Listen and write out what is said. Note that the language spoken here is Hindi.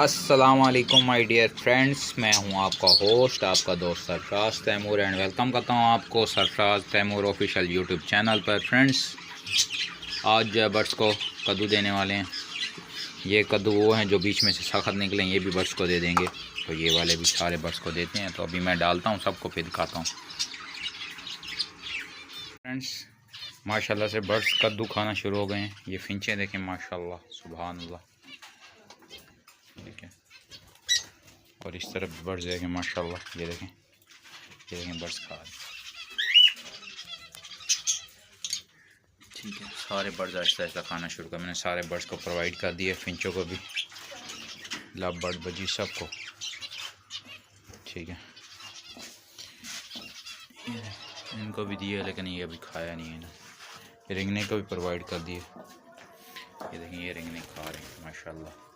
अस्सलाम वालेकुम माय डियर फ्रेंड्स, मैं हूं आपका होस्ट, आपका दोस्त सरफराज तैमूर एंड वेलकम करता हूं आपको Sarfaraz Taimur official YouTube channel पर। फ्रेंड्स, आज जो है बर्ड्स को कद्दू देने वाले हैं। ये कद्दू वो हैं जो बीच में से सख्त निकले, ये भी बर्ड्स को दे देंगे। तो ये वाले भी सारे बर्ड्स को देते हैं। तो अभी मैं डालता हूँ, सबको फिर दिखाता हूँ। फ्रेंड्स, माशाल्लाह से बर्ड्स कद्दू खाना शुरू हो गए हैं। ये फिंचे देखें, माशाल्लाह, सुभान अल्लाह। ठीक है, और इस तरफ बर्ड्स देखें, माशाल्लाह। ये देखें बर्ड्स खा रहे। ठीक है, सारे बर्ड्स आहिस्ता आहिस्ता खाना शुरू कर। मैंने सारे बर्ड्स को प्रोवाइड कर दिए, फिंचों को भी, लव बर्ड, बजी, सबको। ठीक है, इनको भी दिए, लेकिन ये अभी खाया नहीं है ना। रिंगने को भी प्रोवाइड कर दिए। ये देखें, ये रिंगने खा रहे हैं, माशाल्लाह।